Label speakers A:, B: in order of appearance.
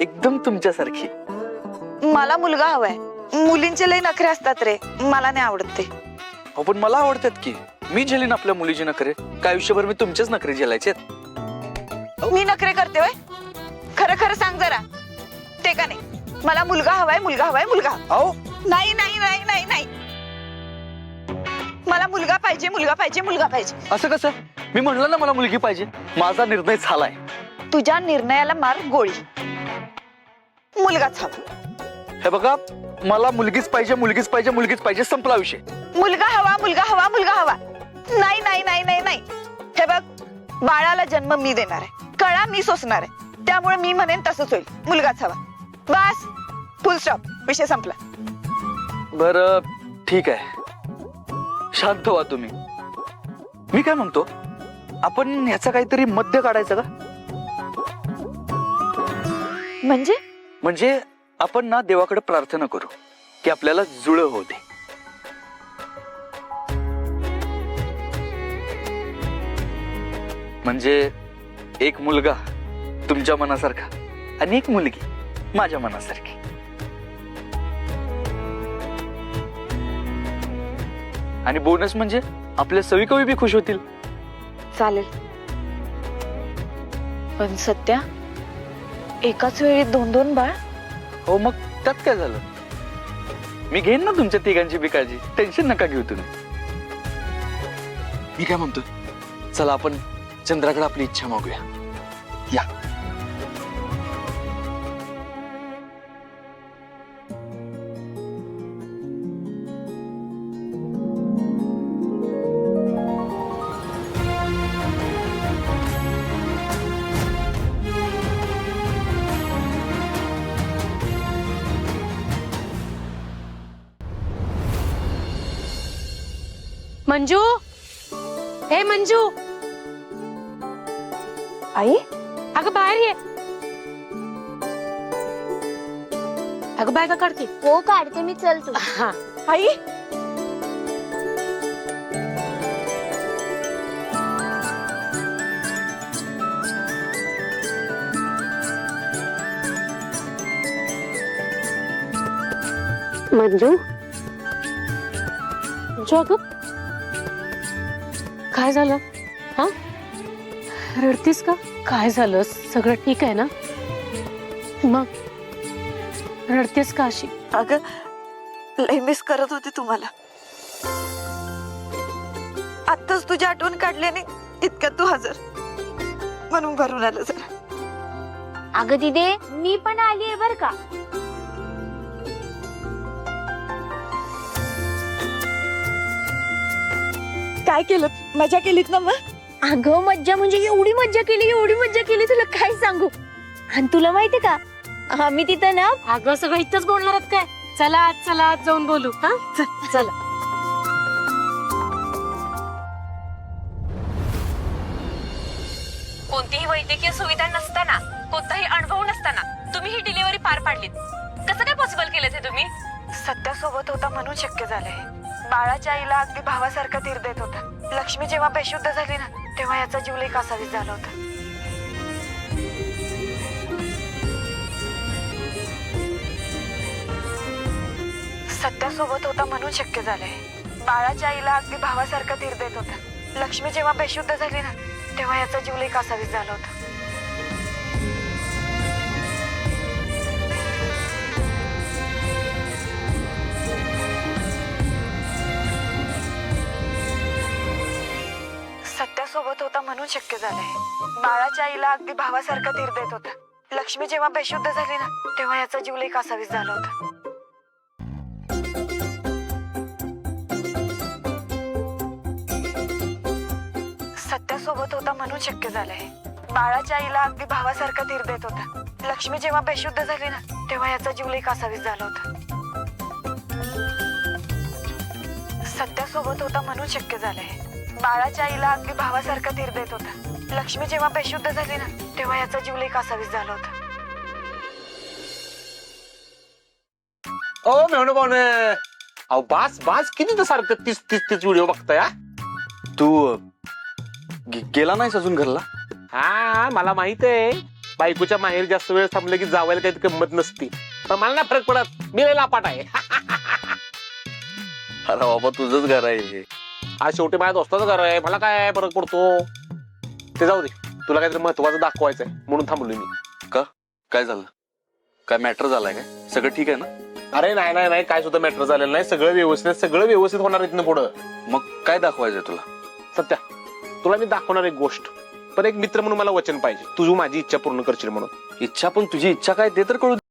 A: एकदम तुमच्यासारखी.
B: मला मुलगा हवाय. मुलींचे लई नखरे असतात रे, मला नाही आवडत ते.
A: हो पण मला आवडतात की. मी झेलीन आपल्या मुलीची नखरे. काय आयुष्यभर मी तुमचेच नखरे झेलायचे.
B: मी नखरे करते वय? खरं खरं सांग जरा. ते का नाही, मला मुलगा हवाय, मुलगा हवाय, मुलगा.
A: अहो
B: नाही नाही नाही नाही नाही, मला मुलगा पाहिजे, मुलगा पाहिजे, मुलगा पाहिजे.
A: असं कसं? मी म्हणलं ना मला मुलगी पाहिजे. माझा निर्णय झालाय.
B: तुझ्या निर्णयाला मार गोळी. मुलगाच हवा.
A: हे बघा, मला मुलगीच पाहिजे, मुलगीच पाहिजे, मुलगीच पाहिजे. संपला विषय.
B: मुलगा हवा, मुलगा हवा, मुलगा हवा. नाही नाही नाही नाही नाही. हे बघ, बाळाला जन्म मी देणार आहे, कळा मी सोसणार आहे. त्यामुळे मी म्हणेन तसंच होईल. मुलगाच हवा. बस, फुल स्टॉप. विषय संपला.
A: बरं ठीक आहे, शांत व्हा तुम्ही. मी काय म्हणतो, आपण ह्याचा काहीतरी मध्य काढायचं का?
B: म्हणजे
A: आपण ना देवाकडे प्रार्थना करू की आपल्याला जुळं होते. म्हणजे एक मुलगा तुमच्या मनासारखा आणि एक मुलगी माझ्या मनासारखी. आणि बोनस म्हणजे आपले सवी कवी बी खुश होतील.
B: चालेल, पण सध्या एकाच वेळी 2-2 बाळ.
A: हो मग त्यात काय झालं? मी घेईन ना तुमच्या तिघांची बी काळजी. टेन्शन नका घेऊ तुम्ही. मी काय म्हणतो, चला आपण चंद्राकडे आपली इच्छा मागूया. या.
C: मंजू, हे मंजू.
B: आई,
C: अगं बाहेर ये. अगं बॅगा काढते.
D: हो काढते मी, चल तू.
C: हा.
B: आई.
C: मंजू, अगं काय झालं? हा, रडतीस का? काय झालं? सगळं ठीक आहे ना? मग रडतेस का अशी?
B: अगं, लय मिस करत होते तुम्हाला. आत्ताच तुझी आठवण काढल्याने इतक्यात तू हजर, म्हणून भरून आलं जरा.
D: अगं दिदे, मी पण आलीये बर का.
B: काय केलं? मजा केलीत ना मग?
D: अगं मज्जा म्हणजे एवढी मज्जा केली, एवढी मज्जा केली, तुला काय सांगू. आणि तुला माहिती का, आम्ही तिथं ना.
C: अगं सगळं इथंच बोलणार आहात काय? चला आज जाऊन बोलू. हा चला.
E: कोणतीही वैद्यकीय सुविधा नसताना, कोणताही अनुभव नसताना तुम्ही ही डिलिव्हरी पार पाडलीत. कसं काय पॉसिबल केलं ते तुम्ही?
B: सत्या सोबत होता म्हणून शक्य झालंय. बाळाच्या आईला अगदी भावासारखा धीर देत होता. लक्ष्मी जेव्हा बेशुद्ध झाली ना, तेव्हा याचा जीव लई कासावीस झाला होता. सत्या सोबत होता म्हणून शक्य झालंय. बाळाच्या आईला अगदी भावासारखा धीर देत होता. लक्ष्मी जेव्हा बेशुद्ध झाली ना, तेव्हा याचा जीव लई कासावीस झाला होता. सत्या सोबत होता म्हणून शक्य झालंय. बाळाच्या आईला अगदी भावासारखा धीर देत होता. लक्ष्मी जेव्हा बेशुद्ध झाली ना, तेव्हा याचा जीव लई कासावीस झाला होता. सत्या सोबत होता म्हणून शक्य झालंय. बाळाच्या आईला अगदी भावासारखा धीर देत होता. लक्ष्मी जेव्हा बेशुद्ध झाली ना, तेव्हा याचा जीव लई कासावीस झाला होता. सत्या सोबत होता म्हणून शक्य झालंय. बाळाच्या आईला अगदी भावासारखा धीर देत होता. लक्ष्मी जेव्हा बेशुद्ध झाली ना, तेव्हा याचा जीव लई कासावीस झाला होता.
F: ओ मेवणे पाहुणे, अहो बास बास, किती तर सारखं तीच व्हिडिओ बघताय.
A: तू गेला नाहीस अजून घरला?
F: हा मला माहित आहे, बायकोच्या माहेर जास्त वेळ थांबलं की जावायला काही गंमत नसती. पण मला नाही फरक पडत, मी लय लापाट आहे.
A: अरे बाबा तुझंच घर आहे हे.
F: आज शेवटी माझ्या दोस्ताचं घर आहे, मला काय फरक पडतो. ते जाऊ दे, तुला काहीतरी महत्वाचं दाखवायचंय म्हणून थांबलोय मी.
A: काय झालं? काय मॅटर झालाय काय? सगळं ठीक आहे ना?
F: अरे नाही नाही नाही, काय सुद्धा मॅटर झालेलं नाही. सगळं व्यवस्थित होणार इथनं पुढं.
A: मग काय दाखवायचंय तुला?
F: सत्या, तुला मी दाखवणार एक गोष्ट, पण एक मित्र म्हणून मला वचन पाहिजे, तुझी माझी इच्छा पूर्ण करशील म्हणून.
A: इच्छा? पण तुझी इच्छा काय ते तर कळू दे.